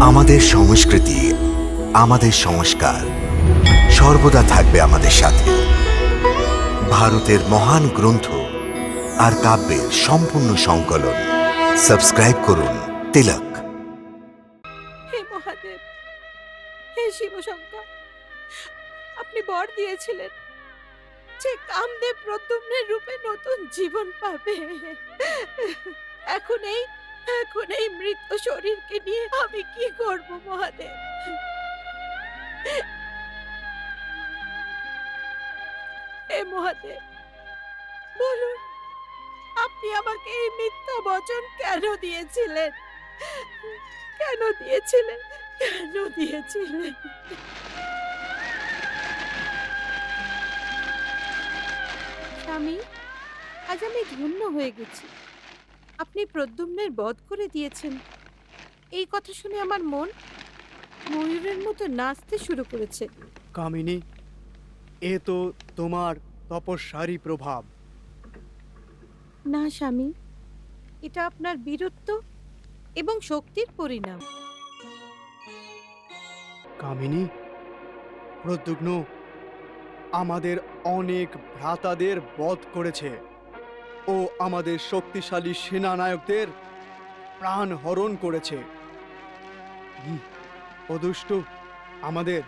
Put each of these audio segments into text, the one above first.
আমাদের সংস্কৃতি, আমাদের সংস্কার সর্বদা থাকবে আমাদের সাথে। ভারতের মহান গ্রন্থ আর কাব্যের সম্পূর্ণ সংকলন। সাবস্ক্রাইব করুন তিলক। হে মহাদেব, হে শিবশঙ্কর, আপনি বর দিয়েছিলেন যে কামদেব প্রদ্যুম্নের রূপে নতুন জীবন পাবে। এখন এই মৃত শরীরকে নিয়ে আমি কি করব মহাদেব? হে মহাদেব, বলুন আপনি আমাকে এই মিথ্যা বচন কেন দিয়েছিলেন? কেন দিয়েছিলেন? কেন দিয়েছিলেন? স্বামী, আজ আমি ধন্য হয়ে গেছি। আপনি প্রদ্যুম্নের বধ করে দিয়েছেন। এই কথা শুনে আমার মন ময়ূরের মতো নাচতে শুরু করেছে। কামিনী, এ তো তোমার তপস্যারই প্রভাব। না স্বামী, এটা আপনার বীরত্ব এবং শক্তির পরিণাম। কামিনী, প্রদ্যুগ্ন আমাদের অনেক ভ্রাতাদের বধ করেছে ও আমাদের শক্তিশালী সেনানায়কদের প্রাণ হরণ করেছে। অদুষ্ট আমাদের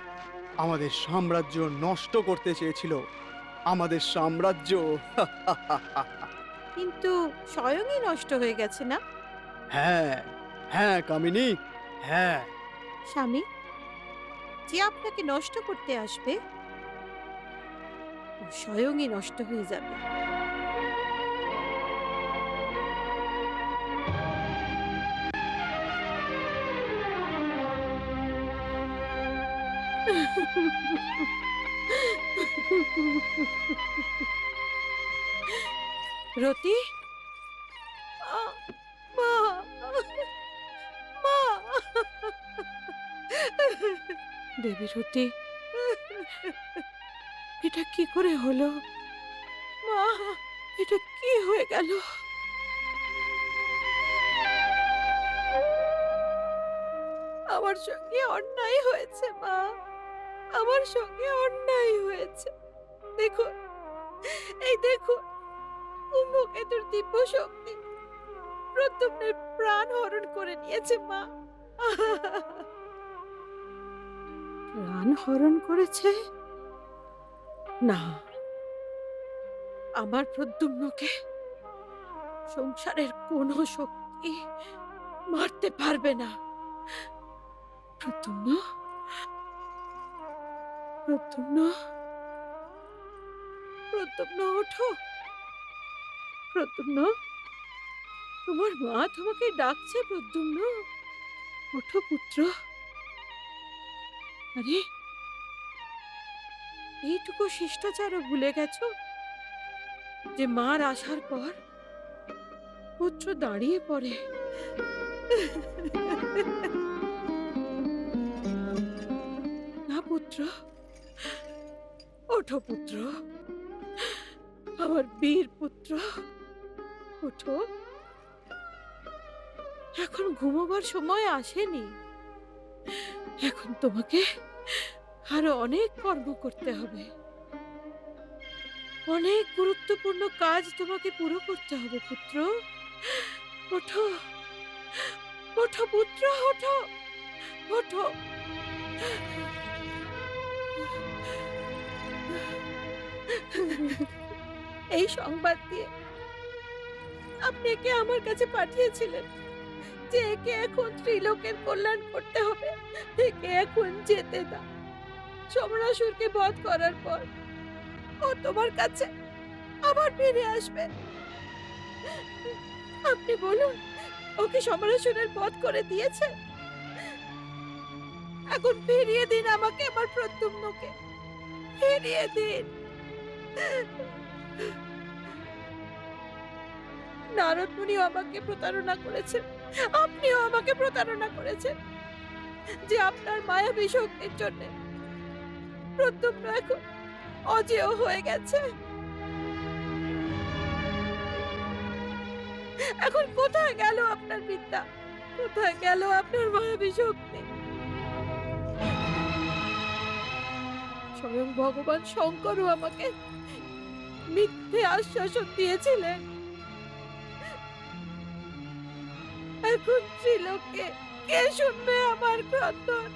আমাদের সাম্রাজ্য নষ্ট করতে চেয়েছিল। আমাদের সাম্রাজ্য কিন্তু স্বয়ংই নষ্ট হয়ে গেছে না? হ্যাঁ হ্যাঁ কামিনী, হ্যাঁ। স্বামী, যে আপনাকে নষ্ট করতে আসবে ও স্বয়ংই নষ্ট হয়ে যাবে। রতি, মা, মা, দেবী রতি, এটা কি করে হলো? মা, এটা কি হয়ে গেল? আমার সঙ্গে অন্যায় হয়েছে মা, আমার সঙ্গে অন্যায় হয়েছে। দেখুন, এই দেখুন, কুম্ভকেতুর দিব্য শক্তি প্রদ্যুম্নের প্রাণ হরণ করে নিয়েছে মা। প্রাণ হরণ করেছে? না, আমার প্রদ্যুম্নকে সংসারের কোনো শক্তি মারতে পারবে না। প্রদ্যুম্ন, প্রদ্যুম্ন, প্রদ্যুম্ন, ওঠো। প্রদ্যুম্ন, তোমার মা তোমাকে ডাকছে। প্রদ্যুম্ন, ওঠো পুত্র। আরে, এইটুকু শিষ্টাচারও ভুলে গেছো যে মার আসার পর পুত্র দাঁড়িয়ে পড়ে। না পুত্র, ওঠো পুত্র, আমার বীর পুত্র, ওঠো। এখন ঘুমোবার সময় আসেনি। এখন তোমাকে আরো অনেক কর্ম করতে হবে। অনেক গুরুত্বপূর্ণ কাজ তোমাকে পুরো করতে হবে পুত্র। ওঠো, ওঠো পুত্র, ওঠো, ওঠো। এই সংবাদ দিয়ে আপনি একে আমার কাছে পাঠিয়েছিলেন যে একে এখন ত্রিলোকের কল্যাণ করতে হবে, একে এখন যেতে দাও। সমরাসুরকে বধ করার পর ও তোমার কাছে আবার ফিরে আসবে। আপনি বলুন, ওকে সমরাসুরের বধ করে দিয়েছে? এখন ফিরিয়ে দিন আমাকে, আমার প্রদ্যুম্নকে ফিরিয়ে দিন। নারদ মুনিও আমাকে প্রতারণা করেছেন, আপনিও আমাকে প্রতারণা করেছেন যে আপনার মায়াবী শক্তির জন্য প্রদ্যুম্ন এখন অজেয় হয়ে গেছে। এখন কোথায় গেল আপনার বিদ্যা? কোথায় গেল আপনার মায়াবী শক্তি? স্বয়ং ভগবান শঙ্করও আমাকে মিথ্যে আশ্বাসন দিয়েছিলেন। এখন ত্রিলোকে কে শুনবে আমার ক্রন্দন?